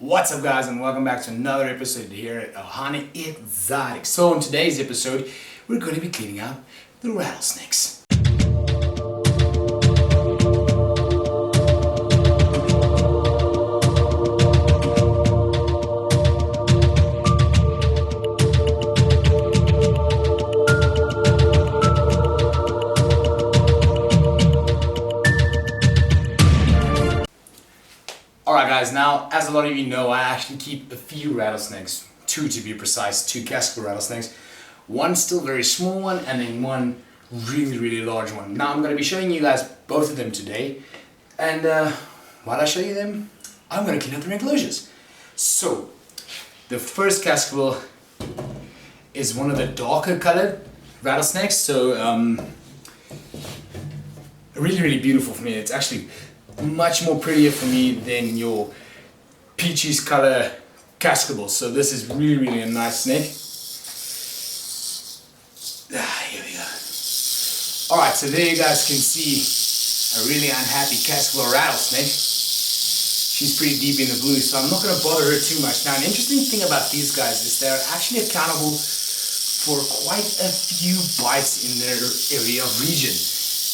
What's up guys, and welcome back to another episode here at Ohana Exotic. So in today's episode, we're going to be cleaning out the rattlesnakes. Alright guys, now as a lot of you know, I actually keep a few rattlesnakes, two to be precise, two cascade rattlesnakes. One still very small one and then one really large one. Now I'm going to be showing you guys both of them today, and while I show you them, I'm going to clean up their enclosures. So the first cascade is one of the darker colored rattlesnakes, so really beautiful for me. It's actually much more prettier for me than your peaches color cascable. So this is really a nice snake. Here we go. Alright, so there you guys can see a really unhappy cascable rattlesnake. She's pretty deep in the blue, so I'm not going to bother her too much. Now, an interesting thing about these guys is they're actually accountable for quite a few bites in their area of region.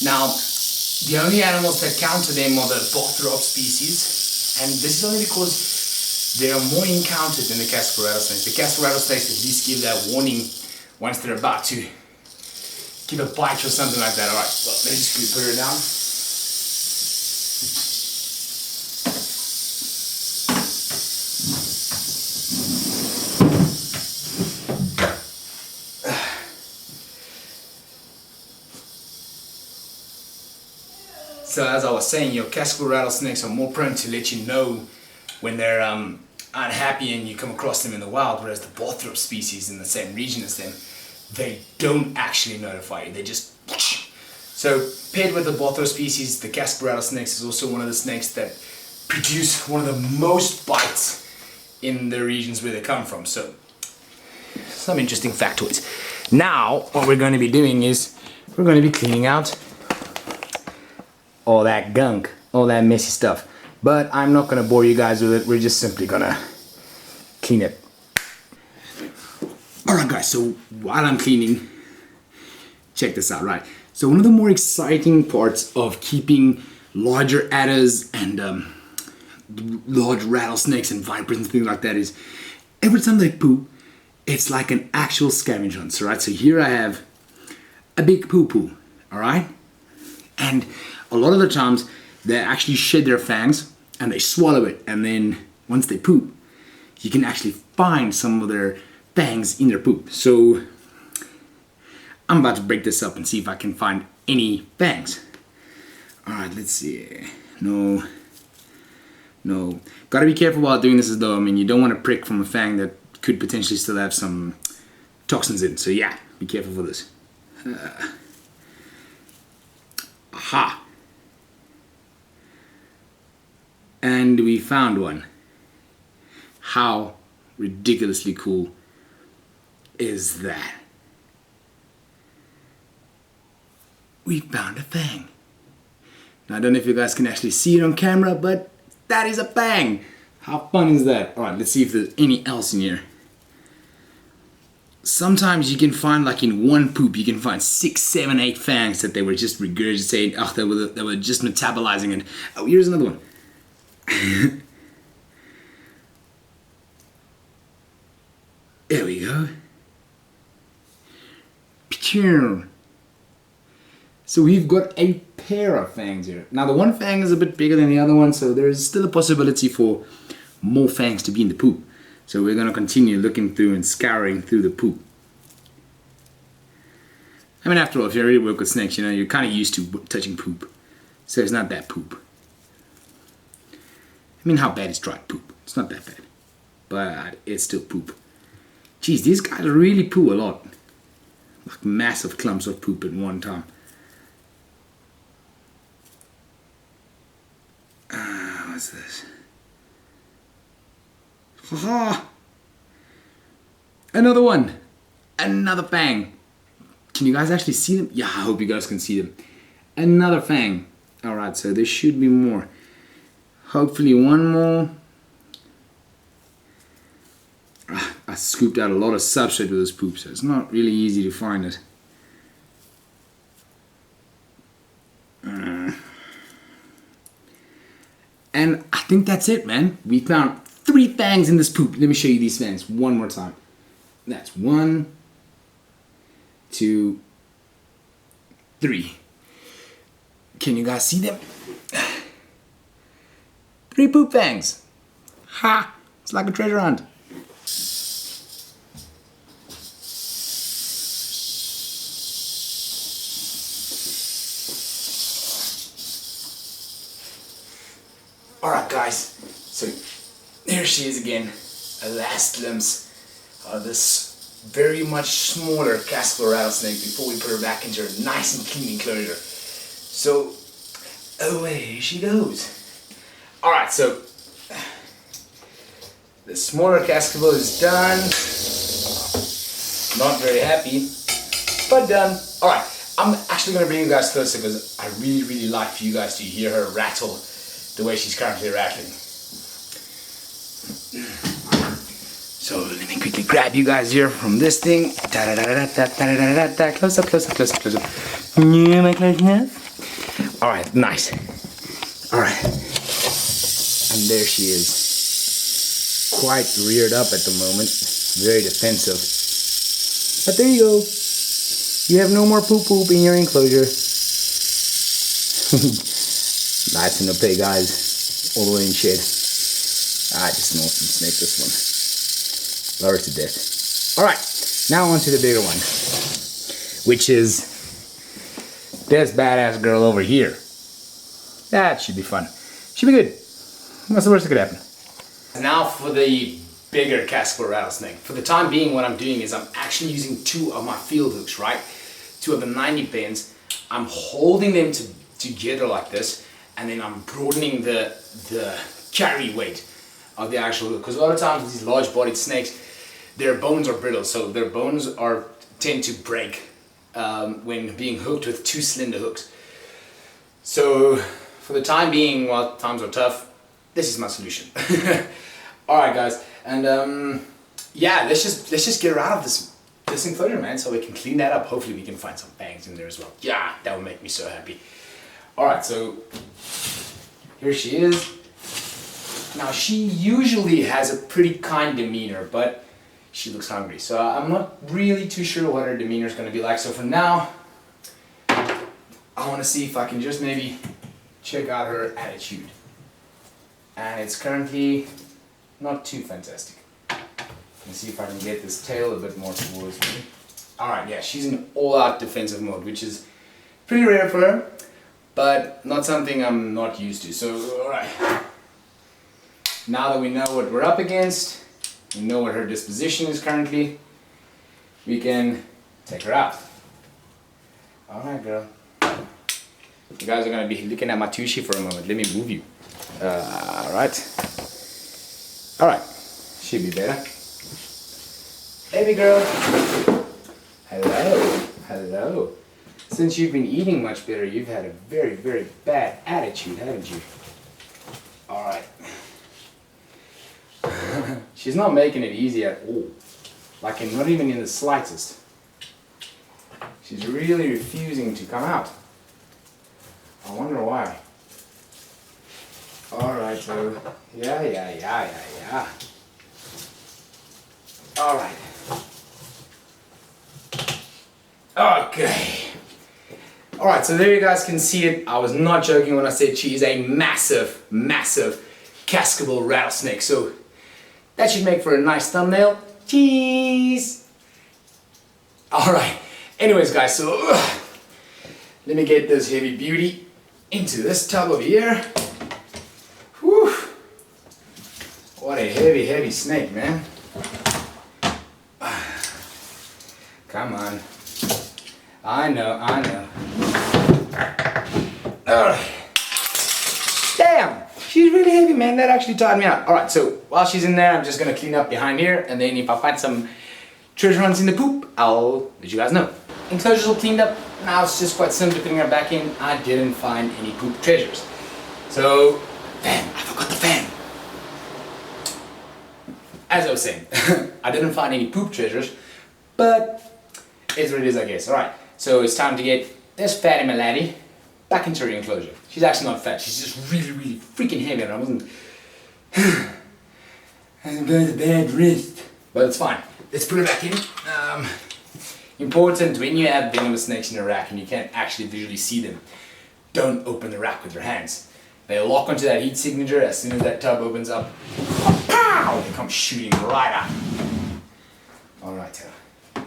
Now, the only animals that count to them are the rattler species, and this is only because they are more encountered than the cascade rattlesnakes. The cascade rattlesnakes at least give that warning once they're about to give a bite or something like that. Alright, well, let me just put her down. So as I was saying, your cascade rattlesnakes are more prone to let you know when they're unhappy and you come across them in the wild, whereas the rattler species in the same region as them, they don't actually notify you, they just... So paired with the rattler species, the cascade rattlesnakes is also one of the snakes that produce one of the most bites in the regions where they come from. So some interesting factoids. Now what we're going to be doing is we're going to be cleaning out all that gunk, all that messy stuff. But I'm not gonna bore you guys with it, we're just simply gonna clean it. Alright guys, so while I'm cleaning, check this out, right? So one of the more exciting parts of keeping larger adders and large rattlesnakes and vipers and things like that is every time they poop, it's like an actual scavenger hunt, right? So here I have a big poo-poo, alright? And a lot of the times they actually shed their fangs and they swallow it, and then once they poop, you can actually find some of their fangs in their poop. So I'm about to break this up and see if I can find any fangs. Alright, let's see. No. Gotta be careful while doing this as though, I mean, you don't want to prick from a fang that could potentially still have some toxins in. So yeah, be careful for this. Aha! And we found one. How ridiculously cool is that? We found a fang. Now I don't know if you guys can actually see it on camera, but that is a fang. How fun is that? Alright, let's see if there's any else in here. Sometimes you can find, like in one poop, you can find 6, 7, 8 fangs that they were just regurgitating. Oh, they were just metabolizing it. Oh, here's another one. There we go. So we've got a pair of fangs here. Now the one fang is a bit bigger than the other one, so there's still a possibility for more fangs to be in the poop. So we're going to continue looking through and scouring through the poop. I mean, after all, if you already work with snakes, you know, you're kind of used to touching poop. So it's not that poop. I mean, how bad is dry poop? It's not that bad. But it's still poop. Geez, these guys really poo a lot. Like massive clumps of poop at one time. What's this? Haha! Another one! Another fang! Can you guys actually see them? Yeah, I hope you guys can see them. Another fang. Alright, so there should be more. Hopefully one more. scooped out a lot of substrate with this poop, so it's not really easy to find it. And I think that's it, man. We found 3 fangs in this poop. Let me show you these fangs one more time. That's 1, 2, 3. Can you guys see them? 3 poop fangs. Ha! It's like a treasure hunt. Alright guys, so there she is again, a last glimpse of this very much smaller cascabel rattlesnake before we put her back into her nice and clean enclosure. So away she goes. Alright, so the smaller cascabel is done. Not very happy, but done. Alright, I'm actually going to bring you guys closer because I really like for you guys to hear her rattle the way she's currently rattling. So let me quickly grab you guys here from this thing. Close up, close up, close up, close up. Yeah, my close enough. Alright, nice. Alright. And there she is. Quite reared up at the moment. Very defensive. But there you go. You have no more poop in your enclosure. Nice and opaque, guys. All the way in shed. I just know some snake this one. Love her to death. Alright, now on to the bigger one. Which is this badass girl over here. That should be fun. Should be good. What's the worst that could happen? Now for the bigger cascabel rattlesnake. For the time being, what I'm doing is I'm actually using 2 of my field hooks, right? 2 of the 90 pins. I'm holding them together like this, and then I'm broadening the carry weight of the actual hook. Because a lot of times with these large bodied snakes, their bones are brittle, so their bones tend to break when being hooked with 2 slender hooks. So for the time being, while times are tough, this is my solution. Alright guys, and yeah, let's just get her out of this enclosure, man, so we can clean that up. Hopefully we can find some fangs in there as well. Yeah, that would make me so happy. Alright, so here she is. Now she usually has a pretty kind demeanor, but she looks hungry. So I'm not really too sure what her demeanor is going to be like. So for now, I want to see if I can just maybe check out her attitude. And it's currently not too fantastic. Let's see if I can get this tail a bit more towards me. Alright, yeah, she's in all-out defensive mode, which is pretty rare for her, but not something I'm not used to. So, alright. Now that we know what we're up against, we know what her disposition is currently, we can take her out. Alright, girl. You guys are going to be looking at my tushy for a moment. Let me move you. Alright. Alright. Should be better. Baby girl. Hello. Hello. Since you've been eating much better, you've had a very bad attitude, haven't you? Alright. She's not making it easy at all. Like, not even in the slightest. She's really refusing to come out. I wonder why. Alright, so yeah. Alright. Okay. Alright, so there you guys can see it. I was not joking when I said she is a massive cascabel rattlesnake. So that should make for a nice thumbnail. Cheese! Alright. Anyways, guys, so let me get this heavy beauty into this tub over here. Whew. What a heavy snake, man. Come on. I know. Damn! She's really heavy, man. That actually tired me out. Alright, so while she's in there, I'm just gonna clean up behind here, and then if I find some treasure hunts in the poop, I'll let you guys know. Enclosure's all cleaned up. Now it's just quite simple putting her back in. I didn't find any poop treasures. So, fan. I forgot the fan. as I was saying, I didn't find any poop treasures, but it's what it is, I guess. Alright, so it's time to get this fatty malady back into her enclosure. She's actually not fat, she's just really, really freaking heavy, and I wasn't... I'm going to bad wrist. But it's fine. Let's put it back in. Important, when you have venomous snakes in a rack and you can't actually visually see them, don't open the rack with your hands. They lock onto that heat signature. As soon as that tub opens up, pow, they come shooting right out. Alright, Taylor.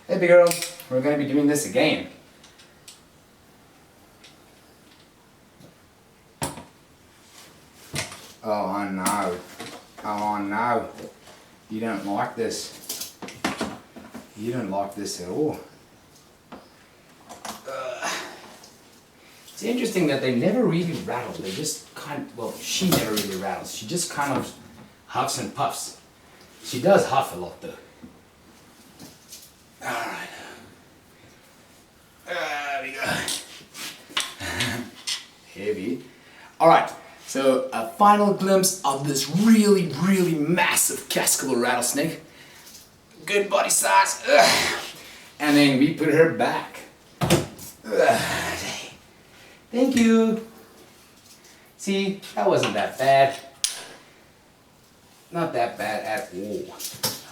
Hey big girl, we're going to be doing this again. Oh no. Oh no. You don't like this. You don't like this at all. It's interesting that they never really rattle. They just kind of, well, she never really rattles. She just kind of huffs and puffs. She does huff a lot though. Alright. There we go. Heavy. Alright, so a final glimpse of this really, really massive cascable rattlesnake. Good body size. Ugh. And then we put her back. Ugh. Thank you. See, that wasn't that bad. Not that bad at all.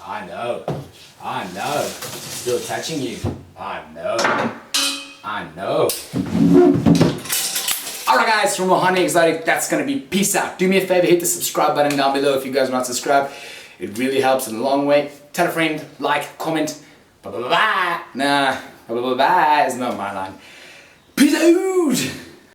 I know. I know. Still touching you. I know. I know. Alright guys, from Mohani Exotic, that's gonna be peace out. Do me a favor, hit the subscribe button down below if you guys are not subscribed. It really helps in a long way. Tell a friend, like, comment. Bye bye bye. Nah, bye bye bye is not my line. Peace out.